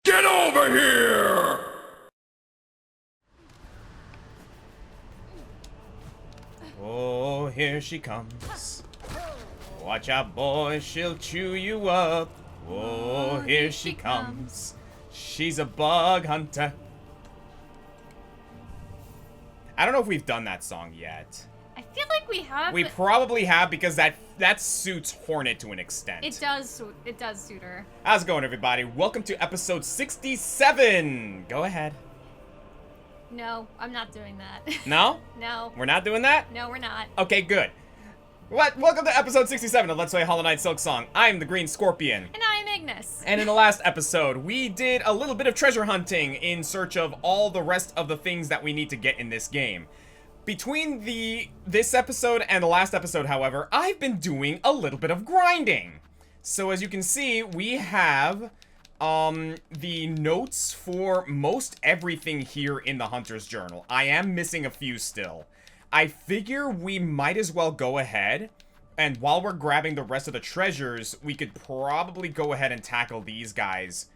Get over here! Oh, here she comes. Watch out, boy, she'll chew you up. Oh, here she comes. She's a bug hunter. I don't know if we've done that song yet. I feel like we have. We probably have because that suits Hornet to an extent. It does. It does suit her. How's it going, everybody? Welcome to episode 67. Go ahead. No, I'm not doing that. No? No. We're not doing that? No, we're not. Okay, good. Welcome to episode 67 of Let's Play Hollow Knight Silksong. I'm the Green Scorpion. And I'm Ignis. And in the last episode, we did a little bit of treasure hunting in search of all the rest of the things that we need to get in this game. Between this episode and the last episode, however, I've been doing a little bit of grinding. So as you can see, we have the notes for most everything here in the Hunter's Journal. I am missing a few still. I figure we might as well go ahead, and while we're grabbing the rest of the treasures, we could probably go ahead and tackle these guys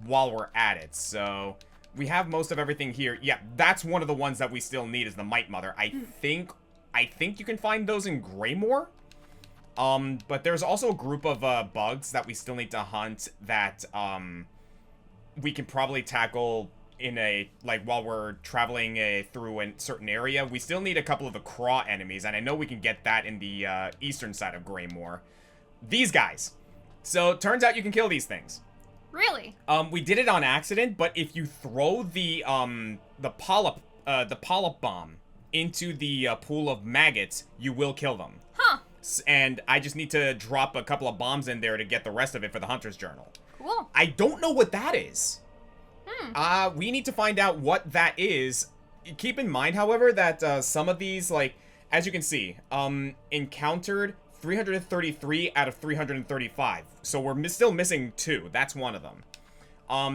while we're at it. So, we have most of everything here. Yeah, that's one of the ones that we still need is the Might Mother. I think you can find those in Greymore. But there's also a group of bugs that we still need to hunt that we can probably tackle in while we're traveling through a certain area. We still need a couple of the Craw enemies, and I know we can get that in the eastern side of Greymore. These guys. So, turns out you can kill these things. Really? We did it on accident, but if you throw the polyp bomb into the pool of maggots, you will kill them. Huh. And I just need to drop a couple of bombs in there to get the rest of it for the Hunter's Journal. Cool. I don't know what that is. We need to find out what that is. Keep in mind, however, that some of these, like, as you can see, encountered 333 out of 335. So we're still missing 2. That's one of them.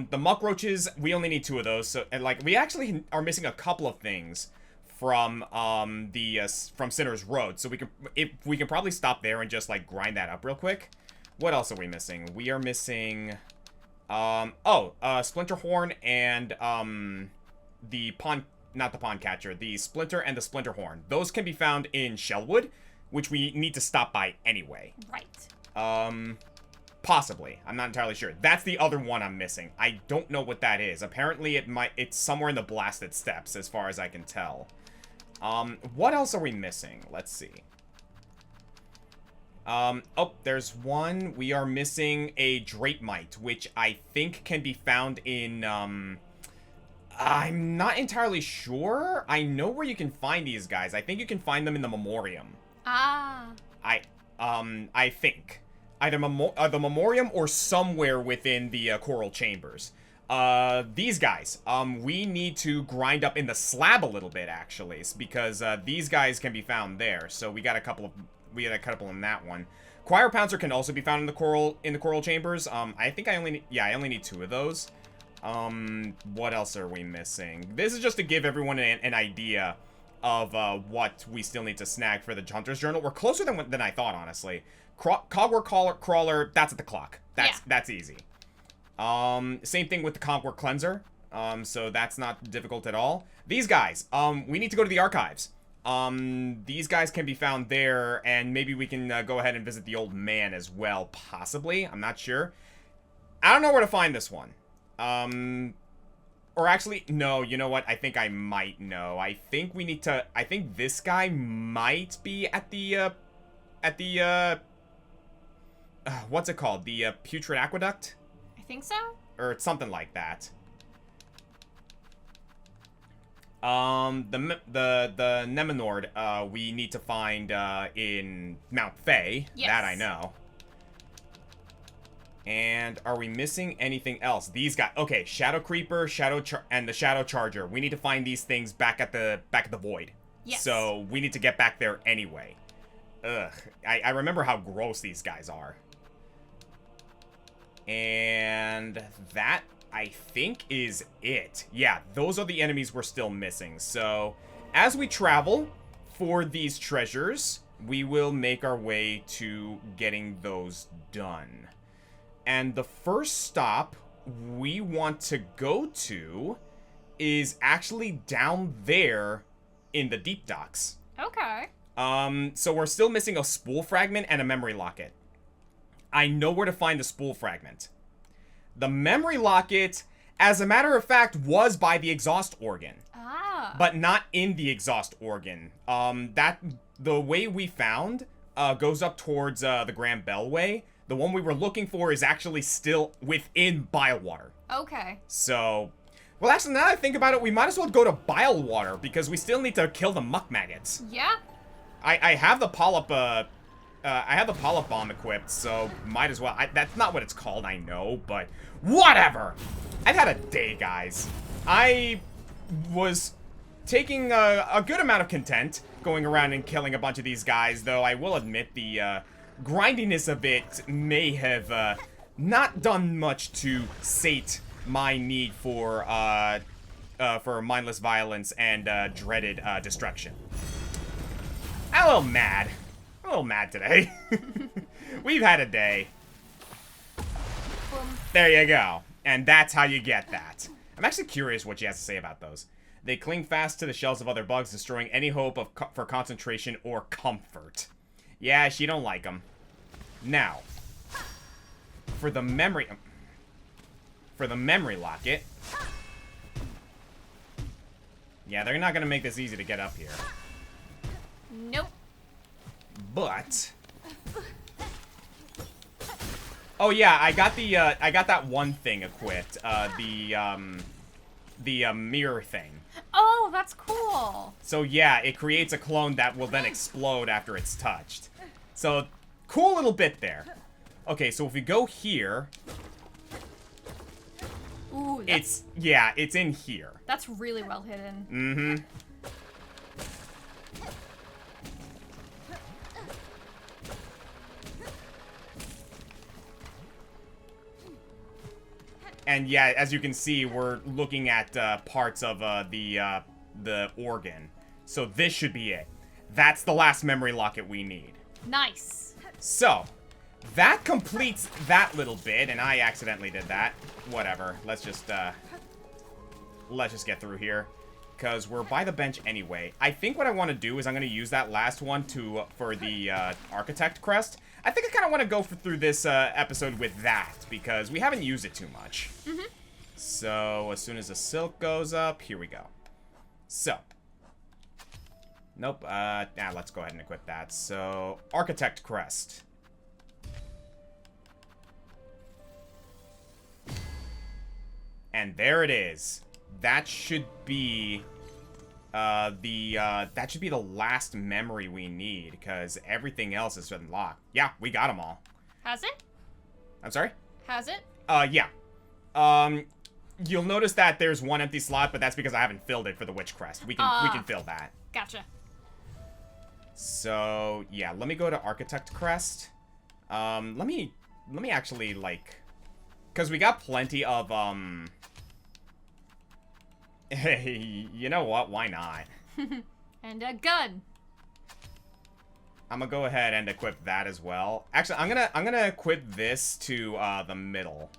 The muck roaches, we only need 2 of those. So, and like, we actually are missing a couple of things from from Sinner's Road. So we can probably stop there and just like grind that up real quick. What else are we missing? We are missing Splinter Horn and the Pond Catcher, the Splinter and the Splinter Horn. Those can be found in Shellwood, which we need to stop by anyway. Right. Possibly. I'm not entirely sure. That's the other one I'm missing. I don't know what that is. Apparently it's somewhere in the Blasted Steppes as far as I can tell. What else are we missing? Let's see. There's one. We are missing a Drapemite, which I think can be found in, I'm not entirely sure. I know where you can find these guys. I think you can find them in the Memoriam. Ah. I think. Either the Memoriam or somewhere within the Coral Chambers. These guys, we need to grind up in the slab a little bit, actually, because these guys can be found there. So we got a couple in that one. Choir Pouncer can also be found in the Coral Chambers. I think I only need 2 of those. What else are we missing? This is just to give everyone an idea of what we still need to snag for the Hunter's Journal. We're closer than I thought, honestly. Cogwork Crawler, that's at the clock. That's easy. Same thing with the Cogwork Cleanser. So that's not difficult at all. These guys, we need to go to the archives. These guys can be found there, and maybe we can go ahead and visit the old man as well, possibly. I'm not sure. I don't know where to find this one. Or actually, no, you know what? I think I might know. I think this guy might be at the, what's it called? The, Putrid Aqueduct? I think so. Or something like that. The Nemenord, we need to find, in Mount Fae. Yes. That I know. And are we missing anything else? These guys. Okay, Shadow Creeper, and the Shadow Charger. We need to find these things back at the Void. Yes. So we need to get back there anyway. Ugh. I remember how gross these guys are. And that, I think, is it. Yeah, those are the enemies we're still missing. So, as we travel for these treasures, we will make our way to getting those done. And the first stop we want to go to is actually down there in the deep docks. Okay. So we're still missing a spool fragment and a memory locket. I know where to find the spool fragment. The memory locket, as a matter of fact, was by the exhaust organ. Ah. But not in the exhaust organ. The way we found goes up towards the Grand Bellway. The one we were looking for is actually still within Bilewater. Okay. So, well, actually, now that I think about it, we might as well go to Bilewater because we still need to kill the muck maggots. Yeah. I have the polyp. I have the polyp bomb equipped, so might as well. That's not what it's called, I know, but whatever. I've had a day, guys. I was taking a good amount of content going around and killing a bunch of these guys, though I will admit the grindiness of it may have not done much to sate my need for mindless violence and dreaded destruction. I'm a little mad. I'm a little mad today. We've had a day. There you go. And that's how you get that. I'm actually curious what she has to say about those. They cling fast to the shells of other bugs, destroying any hope of for concentration or comfort. Yeah, she don't like them. Now, for the memory locket. Yeah, they're not gonna make this easy to get up here. Nope. But oh yeah, I got that one thing equipped. The mirror thing. Oh, that's cool. So yeah, it creates a clone that will then explode after it's touched. So cool little bit there. Okay, so if we go here, Ooh, it's in here. That's really well hidden. Mm-hmm. And yeah, as you can see, we're looking at parts of the organ. So this should be it. That's the last memory locket we need. Nice. So, that completes that little bit, and I accidentally did that. Whatever. Let's just get through here, because we're by the bench anyway. I think what I want to do is I'm going to use that last one for the architect crest. I think I kind of want to go through this episode with that, because we haven't used it too much. Mm-hmm. So, as soon as the silk goes up, here we go. So. Nope, let's go ahead and equip that. So, architect crest. And there it is. That should be the last memory we need, because everything else is unlocked. Yeah, we got them all. Has it? I'm sorry? Has it? Yeah. You'll notice that there's one empty slot, but that's because I haven't filled it for the witch crest. We can fill that. Gotcha. So, yeah, let me go to architect crest. Let me actually, like, because we got plenty of, hey, you know what? Why not? And a gun. I'm gonna go ahead and equip that as well. Actually, I'm gonna equip this to the middle.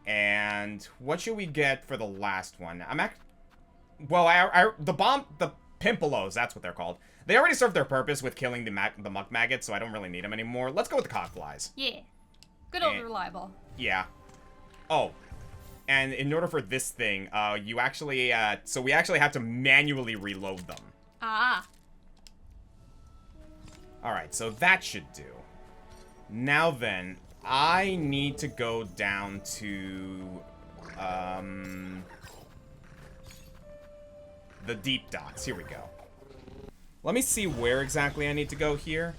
And what should we get for the last one? The Pimpolos, that's what they're called. They already served their purpose with killing the muck maggots, so I don't really need them anymore. Let's go with the codflies. Yeah. Good old reliable. Yeah. Oh. And in order for this thing, you actually, so we actually have to manually reload them. Ah. Alright, so that should do. Now then, I need to go down to, the deep docks. Here we go. Let me see where exactly I need to go here.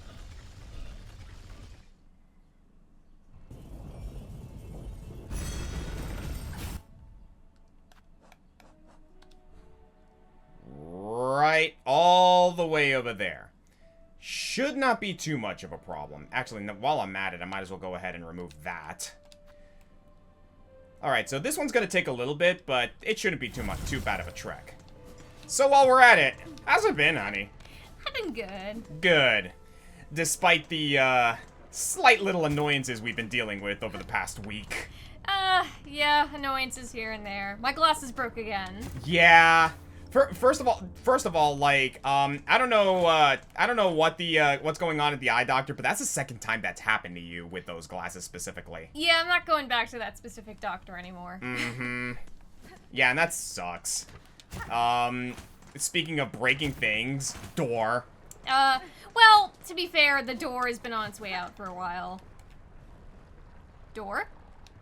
Right all the way over there. Should not be too much of a problem. Actually, while I'm at it, I might as well go ahead and remove that. Alright, so this one's going to take a little bit, but it shouldn't be too bad of a trek. So while we're at it, how's it been, honey? I've been good. Good. Despite the, slight little annoyances we've been dealing with over the past week. Yeah, annoyances here and there. My glasses broke again. Yeah. First of all, like, I don't know what's going on at the eye doctor, but that's the second time that's happened to you with those glasses specifically. Yeah, I'm not going back to that specific doctor anymore. Mm-hmm. Yeah, and that sucks. Speaking of breaking things, door. Well, to be fair, the door has been on its way out for a while. Door?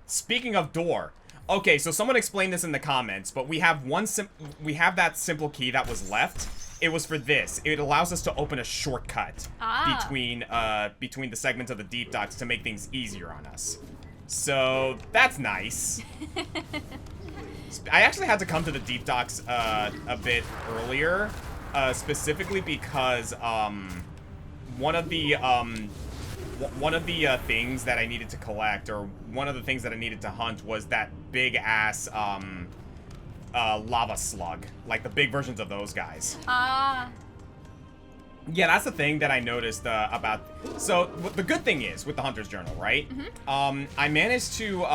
Speaking of door. Okay, so someone explained this in the comments, but we have that simple key that was left. It was for this. It allows us to open a shortcut between the segments of the deep docks to make things easier on us. So that's nice. I actually had to come to the deep docks a bit earlier, specifically because one of the things that I needed to collect, or one of the things that I needed to hunt, was that big ass lava slug, like the big versions of those guys. Yeah, that's the thing that I noticed about. So the good thing is with the Hunter's Journal, right? Mm-hmm. I managed to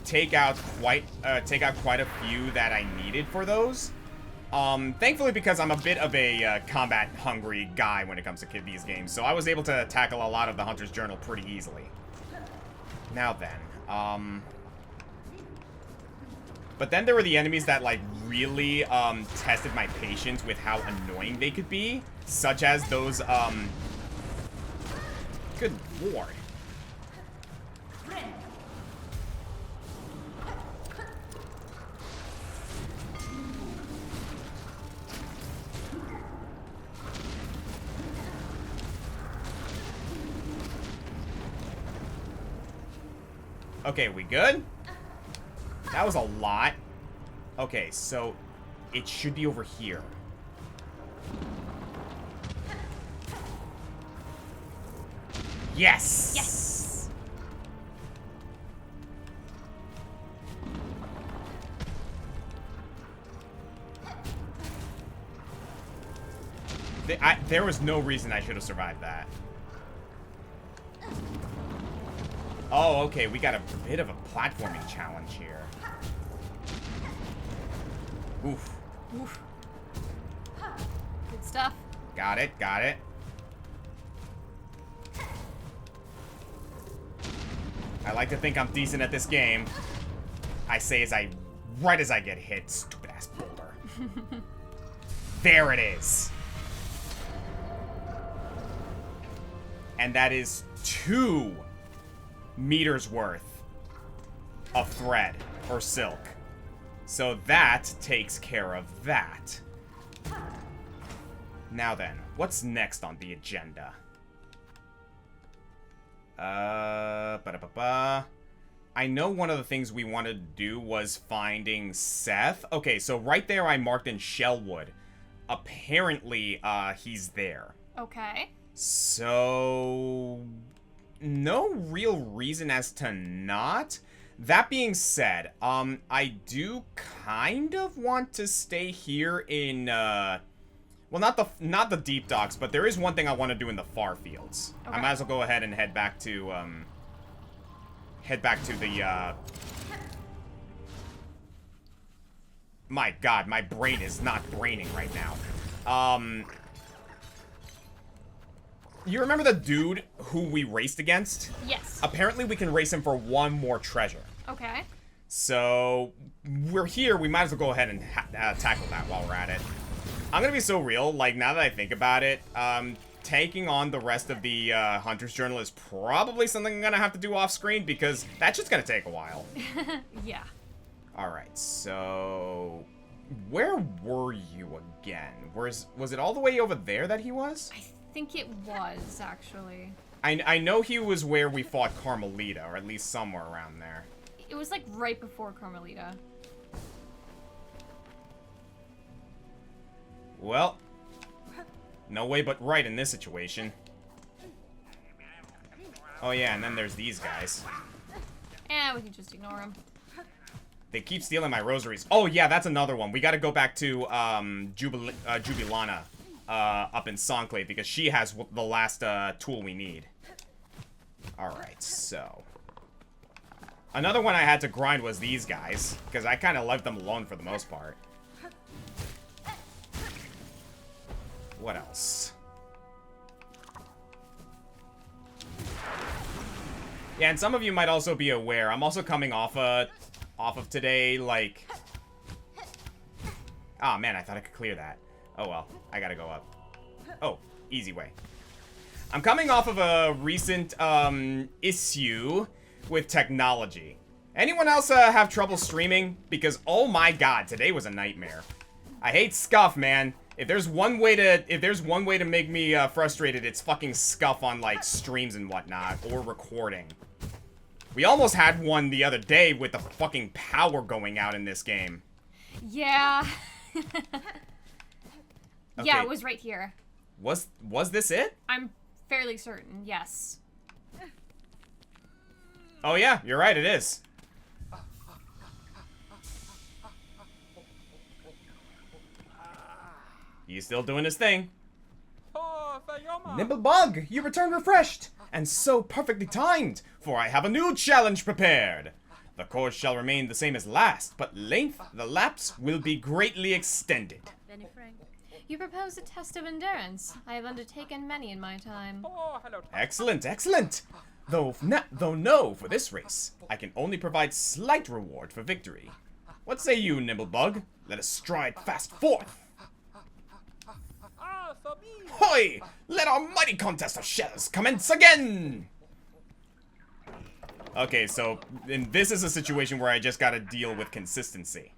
take out quite a few that I needed for those. Thankfully, because I'm a bit of a combat-hungry guy when it comes to these games, so I was able to tackle a lot of the Hunter's Journal pretty easily. Now then, but then there were the enemies that, like, really, tested my patience with how annoying they could be, such as those, good lord. Okay, we good? That was a lot. Okay, so it should be over here. Yes! Yes! There was no reason I should have survived that. Oh, okay, we got a bit of a platforming challenge here. Oof. Oof. Good stuff. Got it, got it. I like to think I'm decent at this game. I say right as I get hit, stupid ass boulder. There it is. And that is 2 meters worth of thread or silk. So that takes care of that. Now then, what's next on the agenda? I know one of the things we wanted to do was finding Seth. Okay, so right there I marked in Shellwood. Apparently, he's there. Okay. So no real reason as to not. That being said, I do kind of want to stay here in, well, not the deep docks, but there is one thing I want to do in the far fields. Okay. I might as well go ahead and head back to the, my god, my brain is not braining right now. You remember the dude who we raced against? Yes. Apparently we can race him for 1 more treasure. Okay. So, we're here, we might as well go ahead and tackle that while we're at it. I'm gonna be so real, like, now that I think about it, taking on the rest of the Hunter's Journal is probably something I'm gonna have to do off-screen, because that's just gonna take a while. Yeah. Alright, so... where were you again? Was it all the way over there that he was? I think it was, actually. I know he was where we fought Carmelita, or at least somewhere around there. It was, like, right before Carmelita. Well, no way but right in this situation. Oh yeah, and then there's these guys. Eh, we can just ignore them. They keep stealing my rosaries. Oh yeah, that's another one. We gotta go back to Jubilana up in Songclave, because she has the last tool we need. Alright, so... Another one I had to grind was these guys, because I kind of left them alone for the most part. What else? Yeah, and some of you might also be aware, I'm also coming off of today, like... Oh, man, I thought I could clear that. Oh, well, I gotta go up. Oh, easy way. I'm coming off of a recent, issue with technology. Anyone else, have trouble streaming? Because, oh my god, today was a nightmare. I hate scuff, man. If there's one way to make me, frustrated, it's fucking scuff on, like, streams and whatnot, or recording. We almost had one the other day with the fucking power going out in this game. Yeah. Okay. Yeah, it was right here. Was this it? I'm fairly certain, yes. Oh yeah, you're right, it is. He's still doing his thing. Nimblebug, you return refreshed, and so perfectly timed, for I have a new challenge prepared. The course shall remain the same as last, but the lapse will be greatly extended. You propose a test of endurance. I have undertaken many in my time. Excellent, excellent. Though no, for this race, I can only provide slight reward for victory. What say you, Nimblebug? Let us stride fast forth. Hoy! Let our mighty contest of shells commence again! Okay, so this is a situation where I just gotta deal with consistency.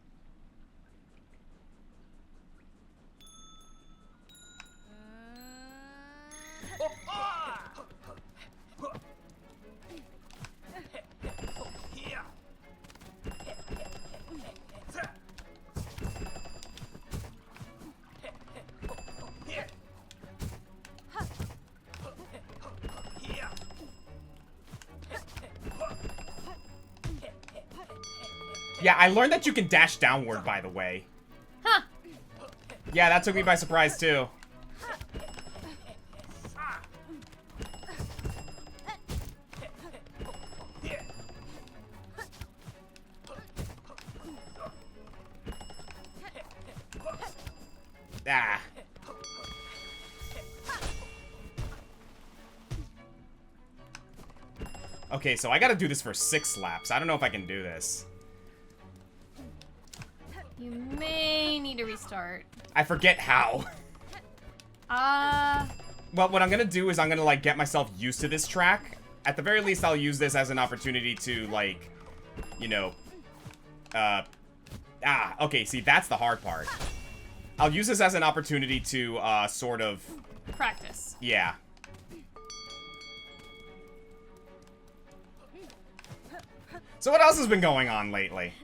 Yeah, I learned that you can dash downward, by the way. Huh. Yeah, that took me by surprise, too. Ah. Okay, so I gotta do this for 6 laps. I don't know if I can do this. You may need to restart. I forget how. Well, what I'm gonna do is I'm gonna, like, get myself used to this track. At the very least, I'll use this as an opportunity to, like, you know, okay, see, that's the hard part. I'll use this as an opportunity to, sort of... Practice. Yeah. So what else has been going on lately?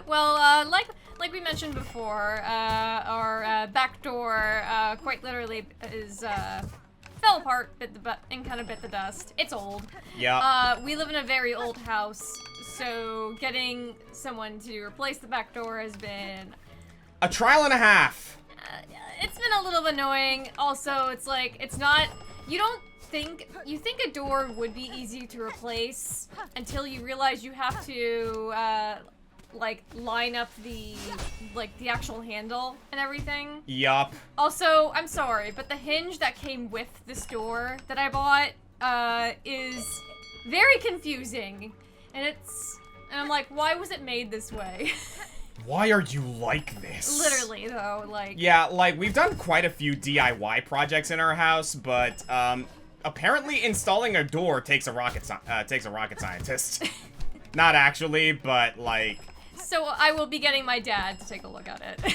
Well, like we mentioned before, our back door quite literally is fell apart, and kind of bit the dust. It's old. Yeah. We live in a very old house, so getting someone to replace the back door has been a trial and a half. It's been a little annoying. Also, it's like it's not. You think a door would be easy to replace until you realize you have to like line up the actual handle and everything. Yup. Also, I'm sorry, but the hinge that came with this door that I bought is very confusing, and I'm like, why was it made this way? Why are you like this? Literally, though, like... Yeah, like, we've done quite a few DIY projects in our house, but, apparently installing a door takes a rocket scientist. Not actually, but, like... So I will be getting my dad to take a look at it.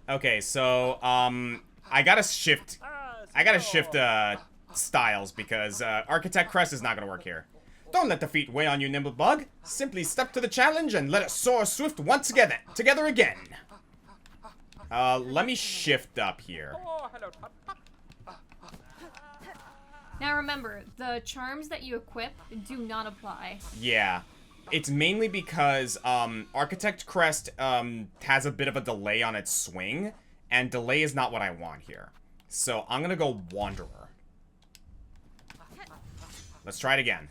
Okay, so, I gotta shift styles, because, Architect Crest is not gonna work here. Don't let defeat weigh on you, Nimblebug. Simply step to the challenge and let us soar swift once together again. Let me shift up here. Now remember, the charms that you equip do not apply. Yeah. It's mainly because, Architect Crest, has a bit of a delay on its swing, and delay is not what I want here. So I'm gonna go Wanderer. Let's try it again.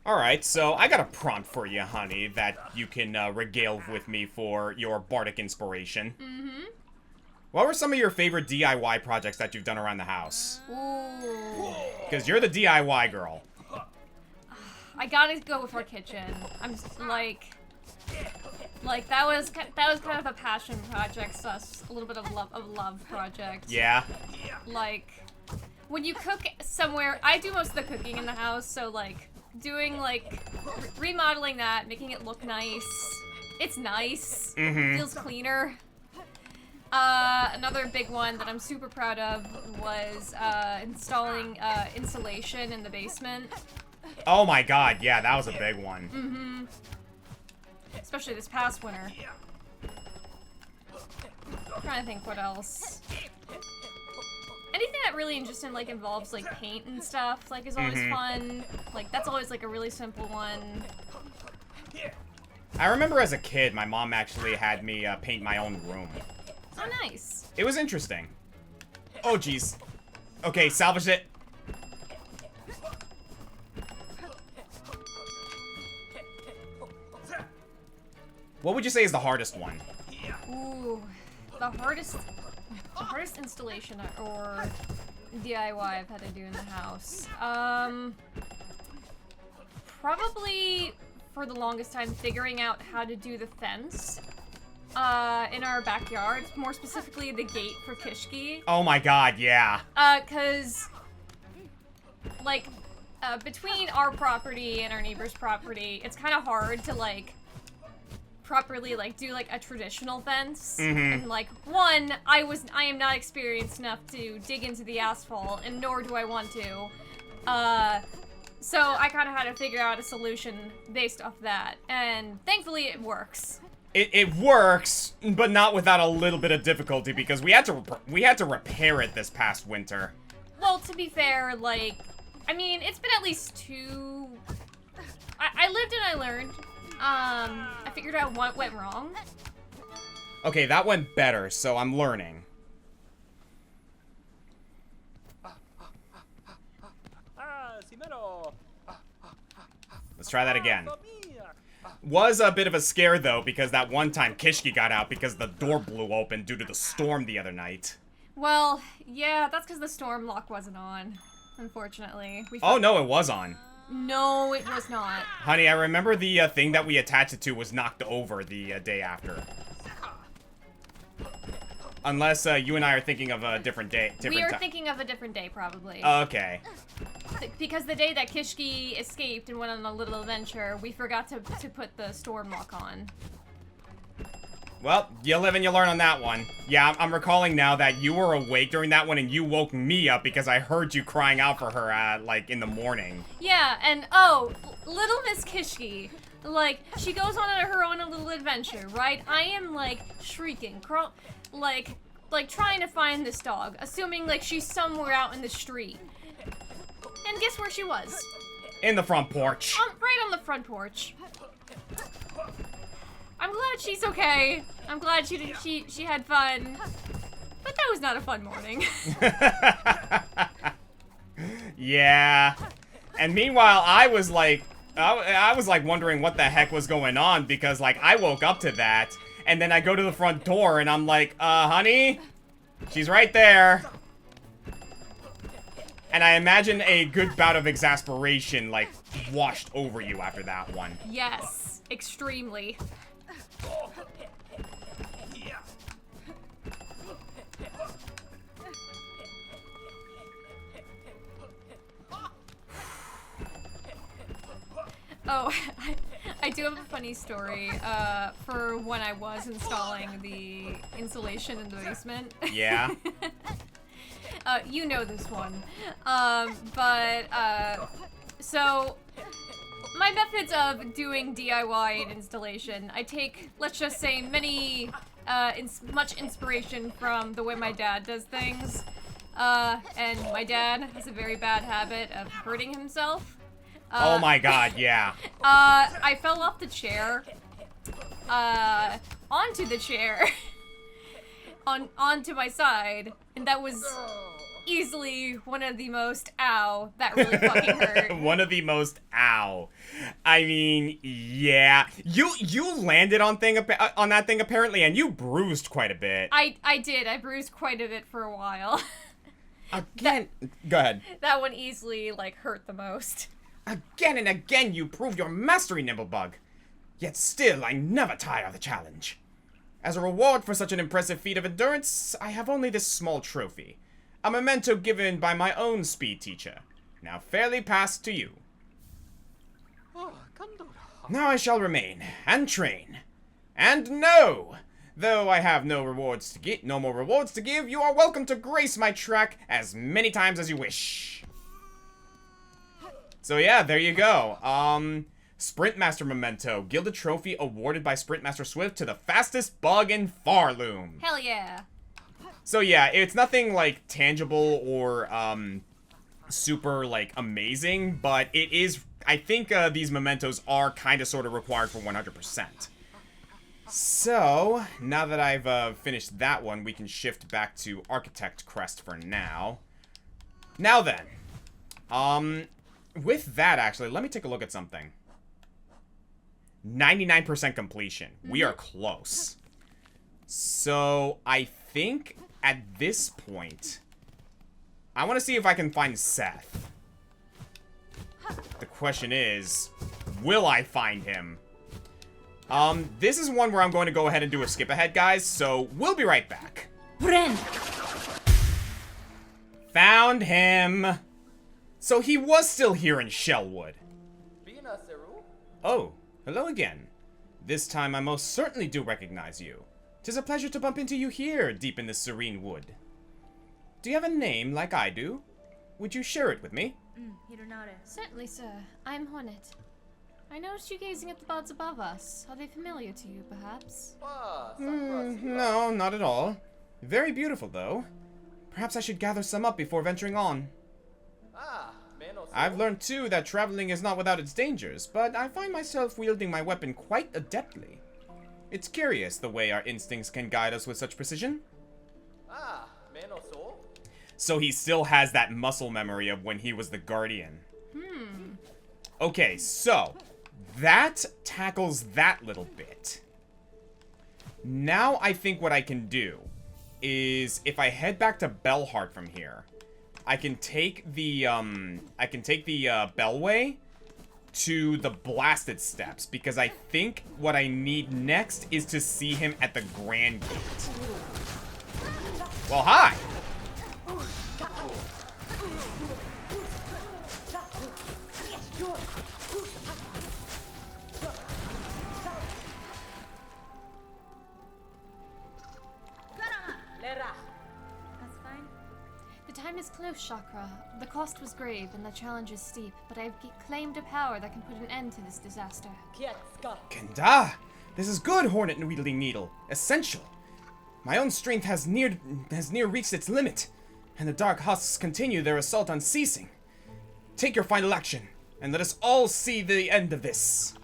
Alright, so I got a prompt for you, honey, that you can regale with me for your bardic inspiration. Mm-hmm. What were some of your favorite DIY projects that you've done around the house? Ooh. Because you're the DIY girl. I gotta go with our kitchen. I'm just, like that was kind of a passion project, sus a little bit of love project. Yeah. Like, when you cook somewhere, I do most of the cooking in the house, so like doing like remodeling that, making it look nice. It's nice. Feels cleaner. Another big one that I'm super proud of was installing insulation in the basement. Oh my god, yeah, that was a big one. Mm-hmm. Especially this past winter. I'm trying to think what else. Anything that really just like involves like paint and stuff, like, is always fun. Like, that's always like a really simple one. I remember as a kid, my mom actually had me paint my own room. Oh, nice. It was interesting. Oh, jeez. Okay, salvaged it. What would you say is the hardest one? Ooh, the hardest installation or DIY I've had to do in the house. Probably for the longest time figuring out how to do the fence in our backyard, more specifically the gate for Kishki. Oh my god, yeah. 'Cause like between our property and our neighbor's property, it's kind of hard to like properly like do like a traditional fence. And like, one, I am not experienced enough to dig into the asphalt, and nor do I want to. So I kind of had to figure out a solution based off that, and thankfully it works. It works, but not without a little bit of difficulty because we had to repair it this past winter. Well, to be fair, like, I mean, it's been at least two. I lived and I learned. I figured out what went wrong. Okay, that went better, so I'm learning. Let's try that again. Was a bit of a scare, though, because that one time Kishki got out because the door blew open due to the storm the other night. Well, yeah, that's because the storm lock wasn't on, unfortunately. Oh, no, it was on. No, it was not. Honey, I remember the thing that we attached it to was knocked over the day after. Unless you and I are thinking of a different day. We are thinking of a different day, probably. Okay. Because the day that Kishki escaped and went on a little adventure, we forgot to put the storm lock on. Well, you live and you learn on that one. Yeah, I'm recalling now that you were awake during that one and you woke me up because I heard you crying out for her, like, in the morning. Yeah, and oh, little Miss Kishki, like, she goes on her own little adventure, right? I am, like, shrieking, like trying to find this dog, assuming, like, she's somewhere out in the street. And guess where she was? In the front porch. Right on the front porch. I'm glad she's okay. I'm glad she had fun. But that was not a fun morning. Yeah. And meanwhile, I was like wondering what the heck was going on because, like, I woke up to that and then I go to the front door and I'm like, honey, she's right there. And I imagine a good bout of exasperation, like, washed over you after that one. Yes, extremely. Oh, I do have a funny story for when I was installing the insulation in the basement. Yeah. You know this one. So my methods of doing DIY and installation, I take, let's just say, much inspiration from the way my dad does things. And my dad has a very bad habit of hurting himself. Oh my god, yeah. I fell off the chair. onto the chair. onto my side. And that was easily one of the most ow. That really fucking hurt. One of the most ow. I mean, yeah. You landed on that thing apparently, and you bruised quite a bit. I did. I bruised quite a bit for a while. Again, go ahead. That one easily, like, hurt the most. Again and again you prove your mastery, Nimblebug. Yet still, I never tire of the challenge. As a reward for such an impressive feat of endurance, I have only this small trophy. A memento given by my own speed teacher. Now fairly passed to you. Now I shall remain, and train. And no! Though I have no more rewards to give, you are welcome to grace my track as many times as you wish. So yeah, there you go. Sprintmaster Memento. Gilded Trophy awarded by Sprintmaster Swift to the fastest bug in Farloom. Hell yeah. So yeah, it's nothing, like, tangible or, super, like, amazing, but it is, I think, these mementos are kind of sort of required for 100%. So, now that I've, finished that one, we can shift back to Architect Crest for now. Now then, with that, actually, let me take a look at something. 99% completion. We are close. So, I think at this point, I want to see if I can find Seth. The question is, will I find him? This is one where I'm going to go ahead and do a skip ahead, guys, so we'll be right back. Bren. Found him. So he was still here in Shellwood. Oh, hello again. This time I most certainly do recognize you. 'Tis a pleasure to bump into you here, deep in this serene wood. Do you have a name like I do? Would you share it with me? Certainly, sir. I'm Hornet. I noticed you gazing at the buds above us. Are they familiar to you, perhaps? No, not at all. Very beautiful, though. Perhaps I should gather some up before venturing on. I've learned, too, that traveling is not without its dangers, but I find myself wielding my weapon quite adeptly. It's curious the way our instincts can guide us with such precision. So he still has that muscle memory of when he was the Guardian. Okay, so that tackles that little bit. Now I think what I can do is if I head back to Bellheart from here, I can take the Bellway to the Blasted Steps, because I think what I need next is to see him at the Grand Gate. Well, hi! The time is close, Chakra. The cost was grave and the challenge is steep, but I've claimed a power that can put an end to this disaster. Kenda! This is good, Hornet-wielding Needle. Essential. My own strength has near reached its limit, and the Dark Husks continue their assault unceasing. Take your final action, and let us all see the end of this.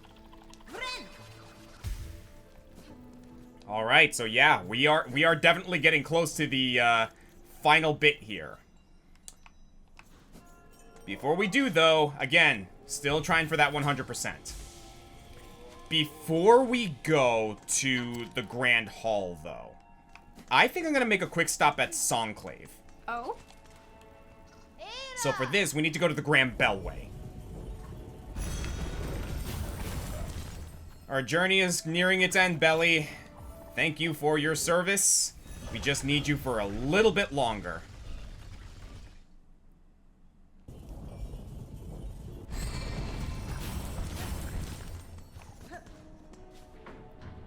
Alright, so yeah, we are definitely getting close to the final bit here. Before we do, though, again, still trying for that 100%. Before we go to the Grand Hall, though, I think I'm going to make a quick stop at Songclave. Oh? So for this, we need to go to the Grand Bellway. Our journey is nearing its end, Belly. Thank you for your service. We just need you for a little bit longer.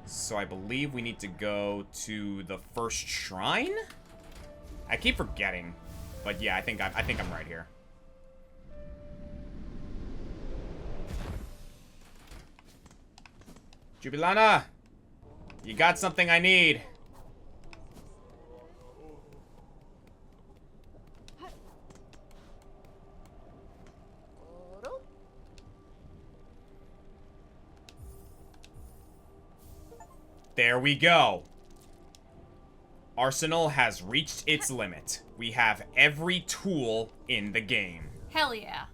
So I believe we need to go to the first shrine? I keep forgetting. But yeah, I think I'm right here. Jubilana! You got something I need. There we go. Arsenal has reached its limit. We have every tool in the game. Hell yeah.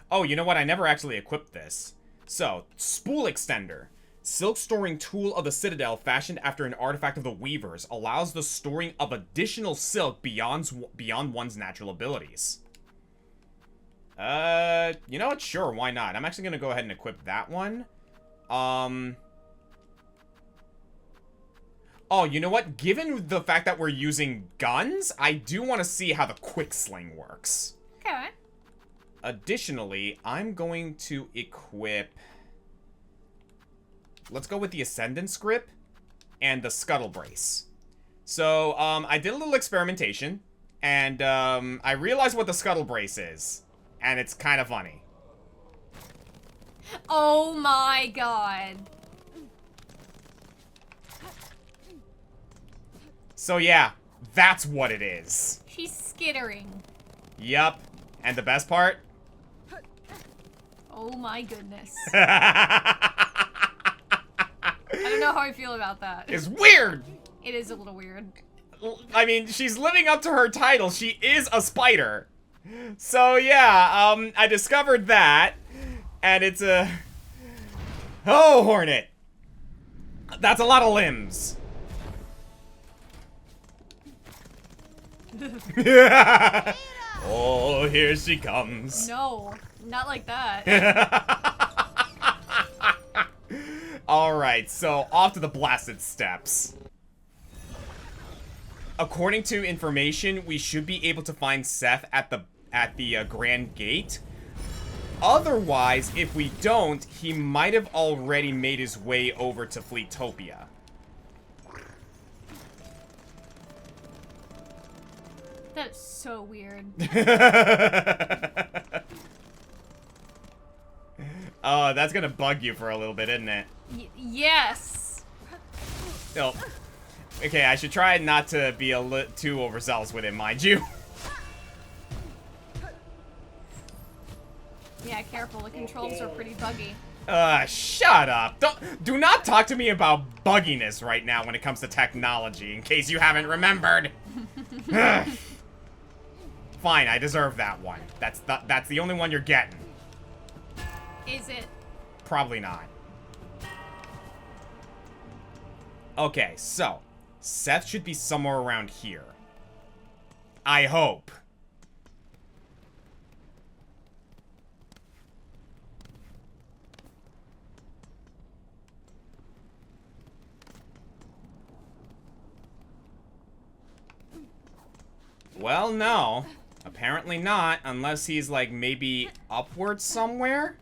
Oh, you know what? I never actually equipped this. So, Spool Extender. Silk storing tool of the Citadel fashioned after an artifact of the Weavers allows the storing of additional silk beyond one's natural abilities. You know what? Sure, why not? I'm actually gonna go ahead and equip that one. Oh, you know what? Given the fact that we're using guns, I do want to see how the quick sling works. Okay. Additionally, I'm going to equip... Let's go with the Ascendance Grip and the Scuttle Brace. So, I did a little experimentation, and, I realized what the Scuttle Brace is. And it's kind of funny. Oh my god. So yeah, that's what it is. She's skittering. Yup. And the best part? Oh my goodness. I don't know how I feel about that. It's weird! It is a little weird. I mean, she's living up to her title. She is a spider. So yeah, I discovered that. And it's a... Oh, Hornet. That's a lot of limbs. Oh, here she comes. No, not like that. Alright, so off to the blasted steps. According to information, we should be able to find Seth at the Grand Gate. Otherwise, if we don't, he might have already made his way over to Fleetopia. That's so weird. Oh, that's gonna bug you for a little bit, isn't it? Yes. Oh. Okay, I should try not to be too overzealous with it, mind you. Yeah, careful. The controls are pretty buggy. Shut up. Do not talk to me about bugginess right now when it comes to technology, in case you haven't remembered. Fine, I deserve that one. That's the only one you're getting. Is it? Probably not. Okay, so Seth should be somewhere around here. I hope. Well, no. Apparently not, unless he's, like, maybe upwards somewhere?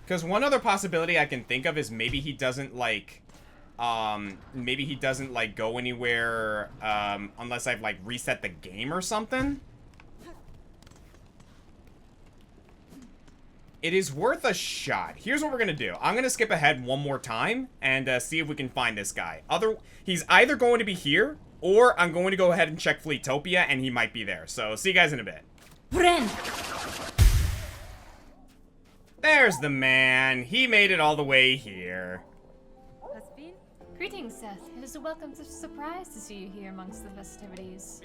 Because one other possibility I can think of is maybe he doesn't, like, go anywhere, unless I've, like, reset the game or something. It is worth a shot. Here's what we're gonna do. I'm gonna skip ahead one more time and see if we can find this guy. He's either going to be here, or I'm going to go ahead and check Fleetopia, and he might be there. So, see you guys in a bit. There's the man. He made it all the way here. Greetings, Seth. It is a welcome surprise to see you here amongst the festivities.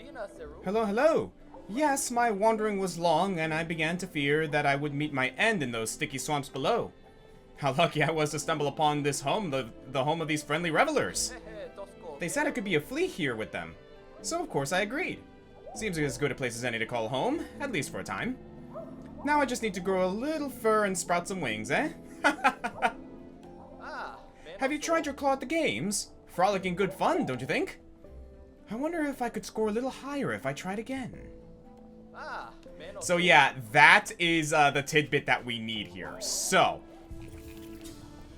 Hello, hello. Yes, my wandering was long, and I began to fear that I would meet my end in those sticky swamps below. How lucky I was to stumble upon this home, the home of these friendly revelers. They said I could be a flea here with them, so of course I agreed. Seems as good a place as any to call home, at least for a time. Now I just need to grow a little fur and sprout some wings, eh? Have you tried your claw at the games? Frolicking good fun, don't you think? I wonder if I could score a little higher if I tried again. So yeah, that is the tidbit that we need here. So,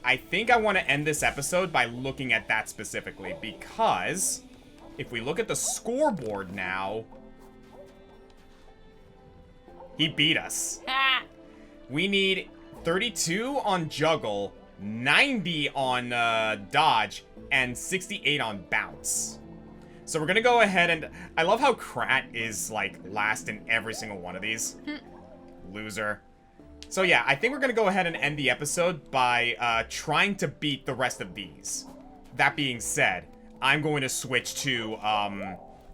I think I want to end this episode by looking at that specifically, because if we look at the scoreboard now, he beat us. We need 32 on juggle, 90 on dodge, and 68 on bounce. So we're gonna go ahead and... I love how Krat is, like, last in every single one of these. Loser. So yeah, I think we're gonna go ahead and end the episode by trying to beat the rest of these. That being said, I'm going to switch to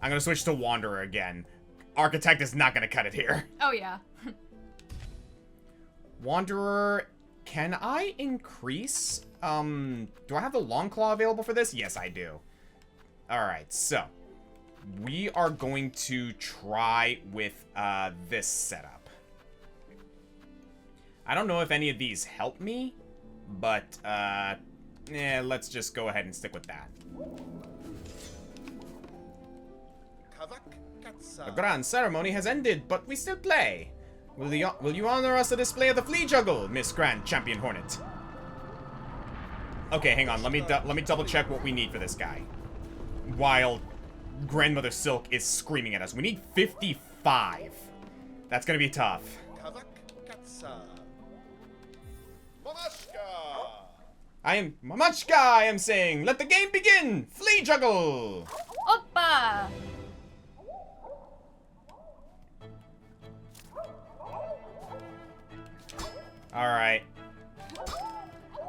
Wanderer again. Architect is not gonna cut it here. Oh yeah. Wanderer, can I increase? Do I have the Long Claw available for this? Yes, I do. Alright, so we are going to try with this setup. I don't know if any of these help me, but let's just go ahead and stick with that. The grand ceremony has ended, but we still play. Will you honor us a display of the flea juggle, Miss Grand Champion Hornet? Okay, hang on. Let me double check what we need for this guy. While Grandmother Silk is screaming at us, we need 55. That's gonna be tough. Mamachka, I am saying, let the game begin! Flea juggle! Oppa! Alright.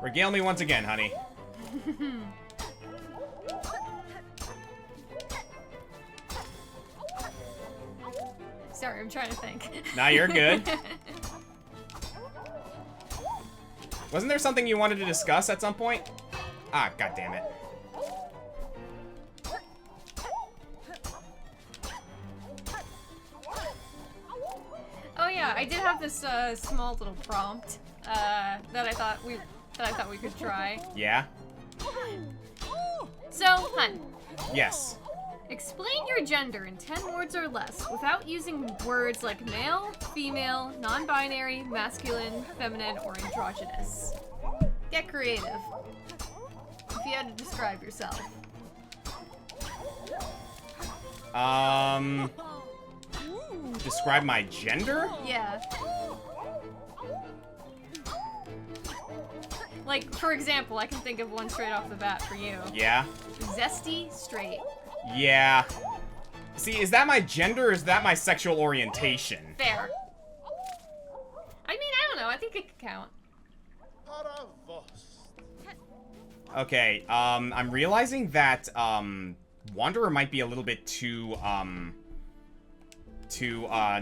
Regale me once again, honey. Sorry, I'm trying to think. Nah, you're good. Wasn't there something you wanted to discuss at some point? Ah, god damn it. Oh yeah, I did have this small little prompt that I thought we could try. Yeah? So, hun, Yes. explain your gender in 10 words or less without using words like male, female, non-binary, masculine, feminine, or androgynous. Get creative. If you had to describe yourself. Describe my gender? Yeah. Like, for example, I can think of one straight off the bat for you. Yeah? Zesty, straight. Yeah. See, is that my gender or is that my sexual orientation? Fair. I mean, I don't know. I think it could count. Okay, I'm realizing that, Wanderer might be a little bit too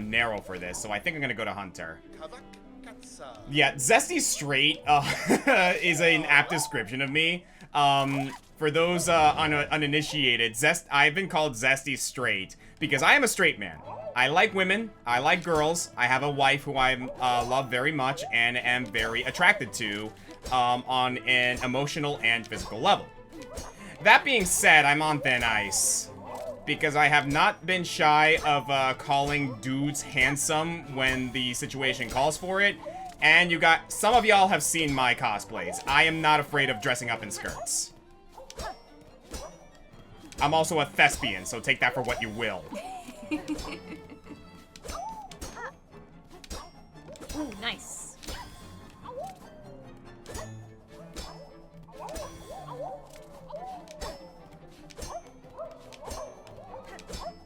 narrow for this, so I think I'm gonna go to Hunter. Yeah, Zesty Straight, is an apt description of me. For those, uninitiated, I've been called Zesty Straight because I am a straight man. I like women, I like girls, I have a wife who I love very much and am very attracted to, on an emotional and physical level. That being said, I'm on thin ice. Because I have not been shy of calling dudes handsome when the situation calls for it. And some of y'all have seen my cosplays. I am not afraid of dressing up in skirts. I'm also a thespian, so take that for what you will. Ooh, nice.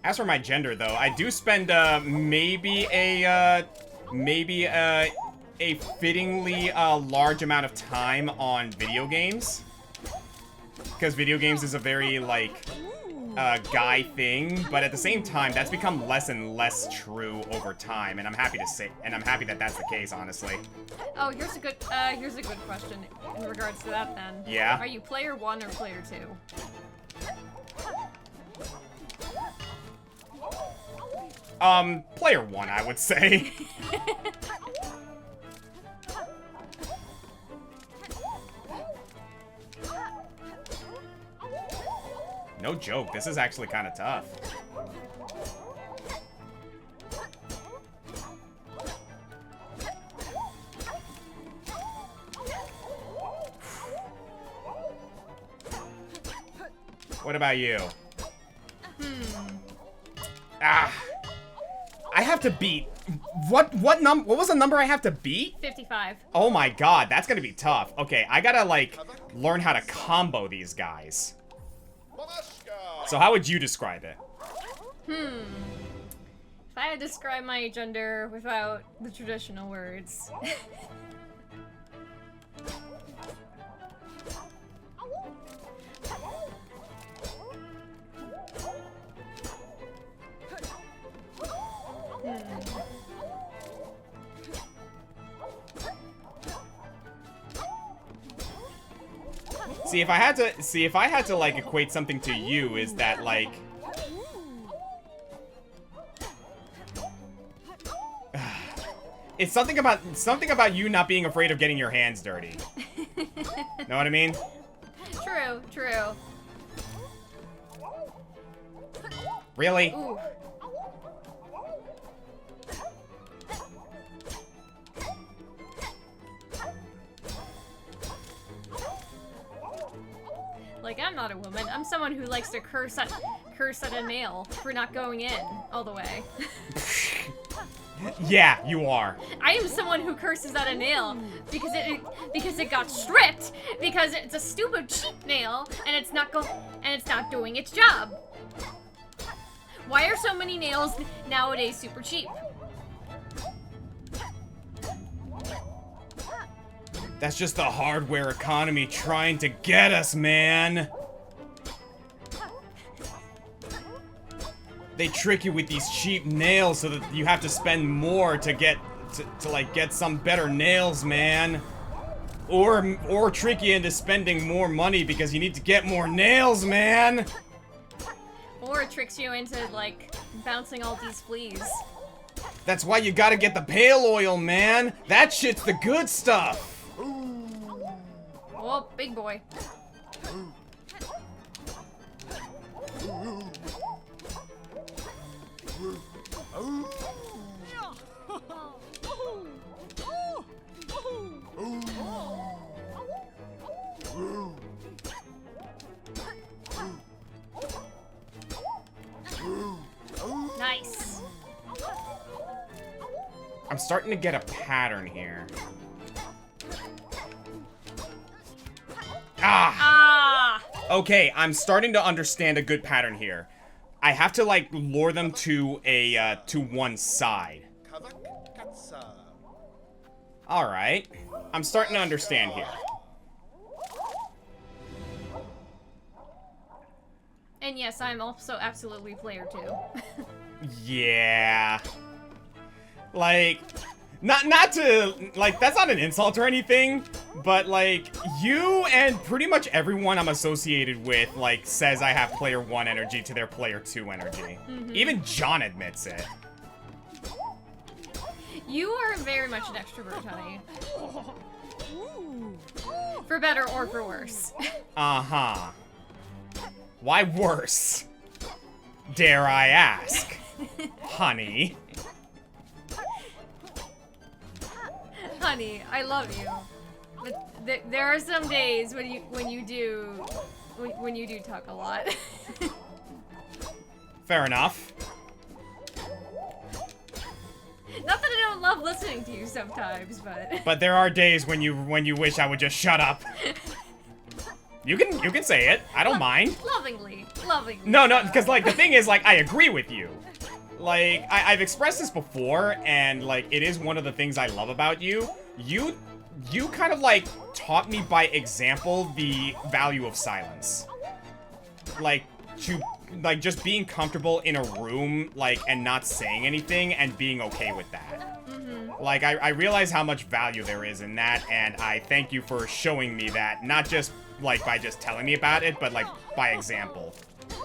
As for my gender, though, I do spend maybe a fittingly large amount of time on video games, because video games is a very like guy thing, but at the same time, that's become less and less true over time, and I'm happy that that's the case, honestly. Oh, here's a good question in regards to that then. Yeah? Are you player 1 or player 2? Player 1, I would say. No joke, this is actually kind of tough. What about you? Ah. I have to beat... What was the number I have to beat? 55. Oh my god, that's gonna be tough. Okay, I gotta, like, learn how to combo these guys. So how would you describe it? If I had to describe my gender without the traditional words. See, if I had to like equate something to you, is that like it's something about you not being afraid of getting your hands dirty. Know what I mean? True, true. Really? Ooh. Like, I'm not a woman. I'm someone who likes to curse at a nail for not going in all the way. Yeah, you are. I am someone who curses at a nail because it got stripped because it's a stupid cheap nail and it's not doing its job. Why are so many nails nowadays super cheap? That's just the hardware economy trying to get us, man. They trick you with these cheap nails so that you have to spend more to get some better nails, man. Or trick you into spending more money because you need to get more nails, man. Or it tricks you into like bouncing all these fleas. That's why you gotta get the pale oil, man. That shit's the good stuff. Oh, big boy. Nice. I'm starting to get a pattern here. Ah! Okay, I'm starting to understand a good pattern here. I have to, like, lure them to one side. Alright. I'm starting to understand here. And yes, I'm also absolutely player 2. Yeah. Like, not to, like, that's not an insult or anything, but, like, you and pretty much everyone I'm associated with, like, says I have player 1 energy to their player 2 energy. Mm-hmm. Even John admits it. You are very much an extrovert, honey. For better or for worse. Uh-huh. Why worse? Dare I ask, honey? Honey, I love you. But there are some days when you do talk a lot. Fair enough. Not that I don't love listening to you sometimes, but But there are days when you wish I would just shut up. You can say it. I don't mind. Lovingly. No, because like the thing is, like, I agree with you. Like, I've expressed this before, and like it is one of the things I love about you. You kind of like taught me by example the value of silence. Like just being comfortable in a room, like, and not saying anything and being okay with that. Mm-hmm. Like, I realize how much value there is in that, and I thank you for showing me that, not just like by just telling me about it, but like by example. Of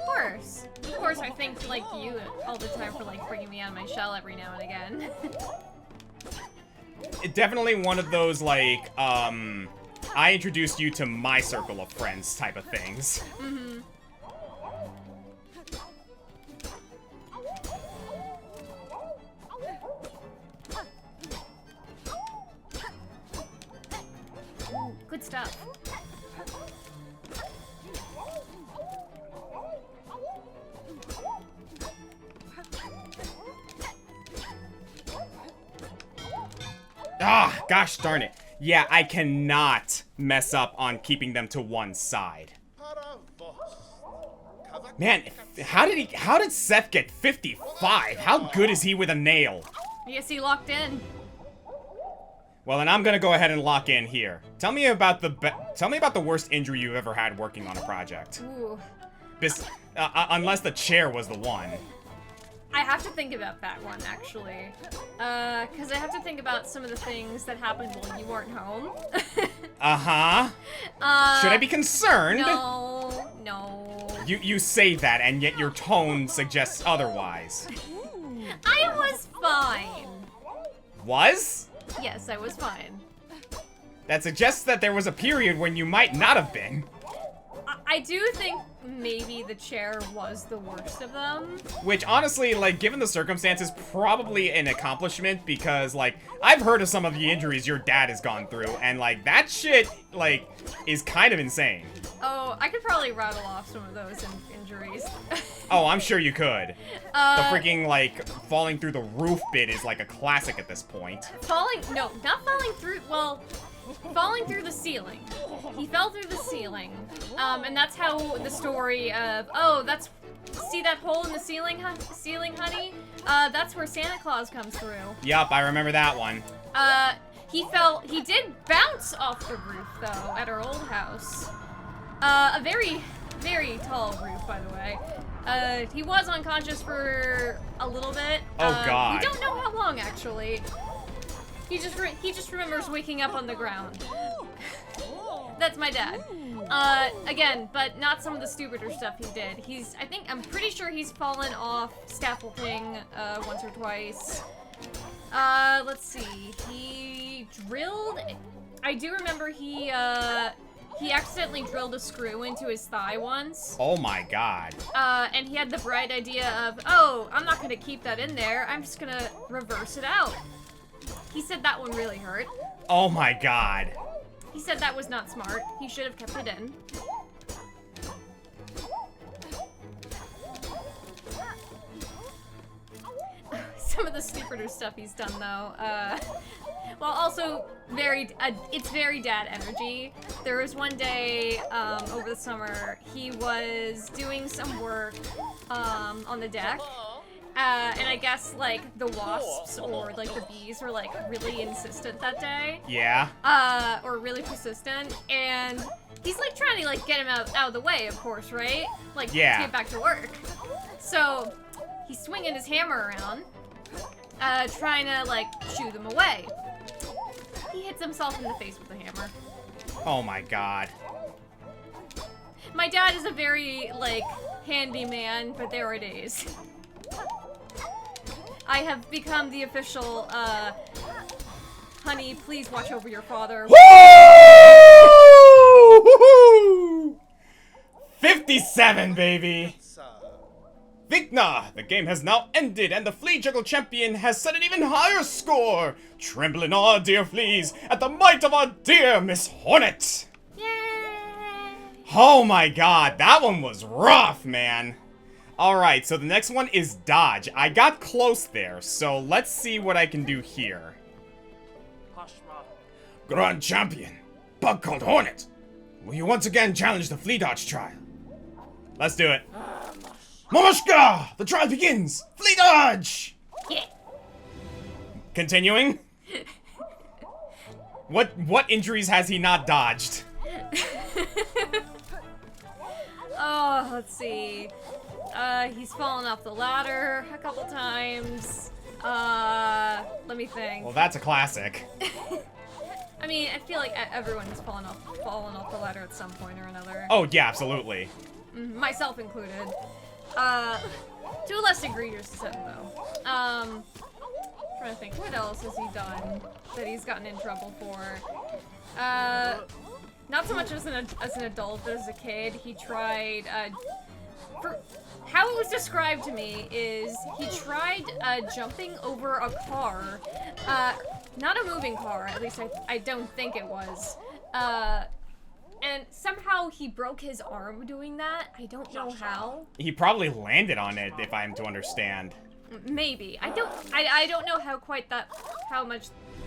course, I thank like you all the time for like bringing me out of my shell every now and again. It definitely one of those like I introduced you to my circle of friends type of things. Mm-hmm. Good stuff. Ah, gosh darn it. Yeah, I cannot mess up on keeping them to one side. Man, how did Seth get 55? How good is he with a nail? I guess he locked in. Well, then I'm gonna go ahead and lock in here. Tell me about the worst injury you've ever had working on a project. Ooh. Unless the chair was the one. I have to think about that one, actually. Because I have to think about some of the things that happened while you weren't home. Uh-huh. Should I be concerned? No, no. You say that, and yet your tone suggests otherwise. I was fine. Was? Yes, I was fine. That suggests that there was a period when you might not have been. I do think maybe the chair was the worst of them. Which, honestly, like, given the circumstances, probably an accomplishment, because, like, I've heard of some of the injuries your dad has gone through, and, like, that shit, like, is kind of insane. Oh, I could probably rattle off some of those injuries. Oh, I'm sure you could. The freaking, like, falling through the roof bit is, like, a classic at this point. No, not falling through, well, falling through the ceiling. He fell through the ceiling. And that's how the story of, see that hole in the ceiling, honey? That's where Santa Claus comes through. Yup, I remember that one. He did bounce off the roof, though, at our old house. A very, very tall roof, by the way. He was unconscious for a little bit. Oh, God. We don't know how long, actually. He just remembers waking up on the ground. That's my dad. Again, but not some of the stupider stuff he did. I'm pretty sure he's fallen off scaffolding, once or twice. Let's see. He drilled. I do remember he accidentally drilled a screw into his thigh once. Oh my God. And he had the bright idea of, oh, I'm not gonna keep that in there. I'm just gonna reverse it out. He said that one really hurt. Oh my God. He said that was not smart. He should have kept it in. Some of the stupider stuff he's done, though. Well, also, it's very dad energy. There was one day, over the summer, he was doing some work, on the deck. And I guess, like, the wasps or, like, the bees were, like, really insistent that day. Yeah. Or really persistent. And he's, like, trying to, like, get him out of the way, of course, right? Like, to get back to work. So, he's swinging his hammer around, trying to, like, shoo them away. He hits himself in the face with the hammer. Oh my God. My dad is a very, like, handy man, but there it is. I have become the official, honey, please watch over your father. Woo! 57, baby! Vigna! The game has now ended, and the Flea Juggle champion has set an even higher score! Tremble in awe, dear fleas, at the might of our dear Miss Hornet! Yay! Oh my God, that one was rough, man! Alright, so the next one is dodge. I got close there, so let's see what I can do here. Grand Champion, bug called Hornet. Will you once again challenge the flea dodge trial? Let's do it. Mamushka! The trial begins! Flea dodge! Yeah. Continuing. What injuries has he not dodged? Oh, let's see. He's fallen off the ladder a couple times. Let me think. Well, that's a classic. I mean, I feel like everyone's fallen off the ladder at some point or another. Oh, yeah, absolutely. Myself included. To a less egregious extent, though. Trying to think, what else has he done that he's gotten in trouble for? Not so much as an adult, but as a kid, he tried, how it was described to me is he tried jumping over a car, not a moving car, at least I don't think it was, and somehow he broke his arm doing that. I don't know how. He probably landed on it, if I'm to understand. Maybe. I don't know I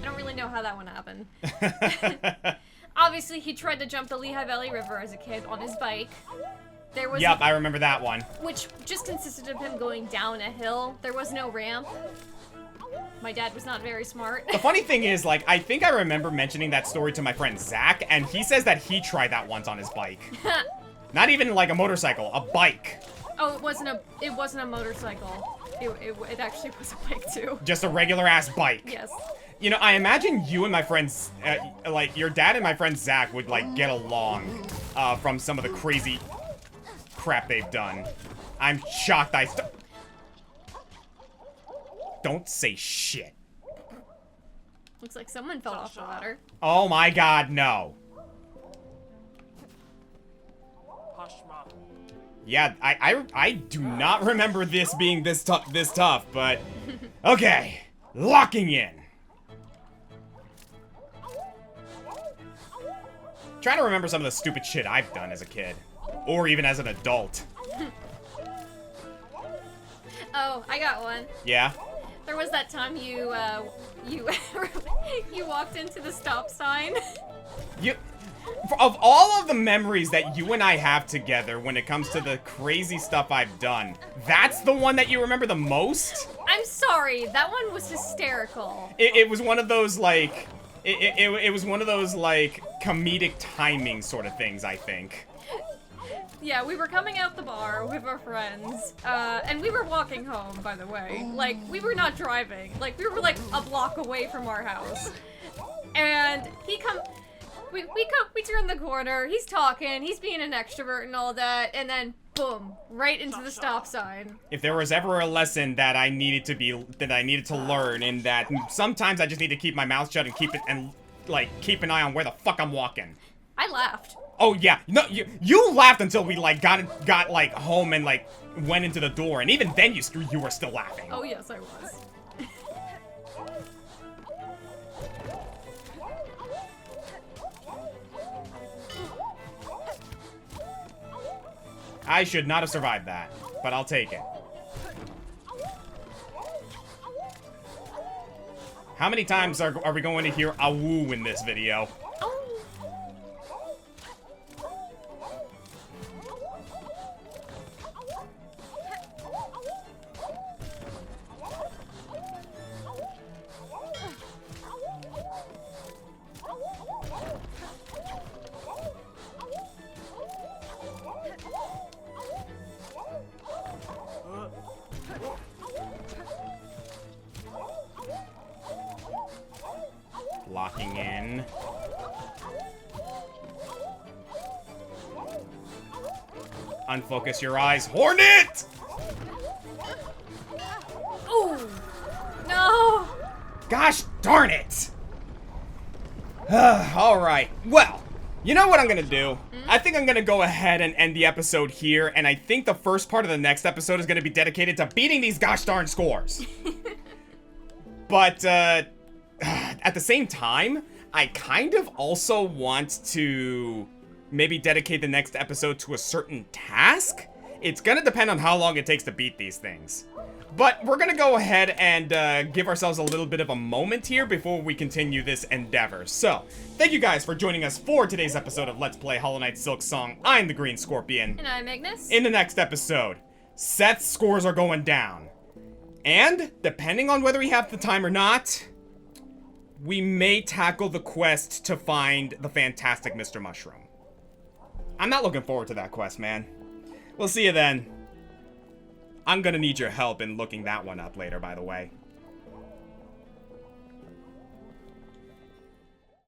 don't really know how that one happened. Obviously, he tried to jump the Lehigh Valley River as a kid on his bike. There was Yep, I remember that one. which just consisted of him going down a hill. There was no ramp. My dad was not very smart. The funny thing is, like, I think I remember mentioning that story to my friend Zach, and he says that he tried that once on his bike. Not even like a motorcycle, a bike. Oh, it wasn't a motorcycle. It actually was a bike too. Just a regular ass bike. Yes. You know, I imagine you and my friends, like, your dad and my friend Zach would, like, get along from some of the crazy crap they've done. I'm shocked Don't say shit. Looks like someone fell off the ladder. Oh my god, no. Yeah, I do not remember this being this tough, but okay. Locking in. Trying to remember some of the stupid shit I've done as a kid. Or even as an adult. Oh, I got one. Yeah? There was that time you walked into the stop sign. Of all of the memories that you and I have together when it comes to the crazy stuff I've done, that's the one that you remember the most? I'm sorry, that one was hysterical. It was one of those, like... It was one of those, like, comedic timing sort of things, I think. Yeah, we were coming out the bar with our friends, and we were walking home, by the way. Like, we were not driving. Like, we were, like, a block away from our house. And we turn the corner, he's talking, he's being an extrovert and all that, and then, boom, right into the stop sign. If there was ever a lesson that I needed to learn, in that sometimes I just need to keep my mouth shut and keep an eye on where the fuck I'm walking. I laughed. Oh yeah, no, you laughed until we like got like home and like went into the door, and even then you were still laughing. Oh yes, I was. I should not have survived that, but I'll take it. How many times are we going to hear a woo in this video? Locking in. Unfocus your eyes. Hornet! Ooh! No! Gosh darn it! Alright, well, you know what I'm gonna do? I think I'm gonna go ahead and end the episode here, and I think the first part of the next episode is gonna be dedicated to beating these gosh darn scores. But, at the same time, I kind of also want to maybe dedicate the next episode to a certain task. It's gonna depend on how long it takes to beat these things. But we're gonna go ahead and give ourselves a little bit of a moment here before we continue this endeavor. So, thank you guys for joining us for today's episode of Let's Play Hollow Knight Silksong. I'm the Green Scorpion. And I'm Ignis. In the next episode, Seth's scores are going down. And, depending on whether we have the time or not, we may tackle the quest to find the fantastic Mr. Mushroom. I'm not looking forward to that quest, man. We'll see you then. I'm gonna need your help in looking that one up later, by the way.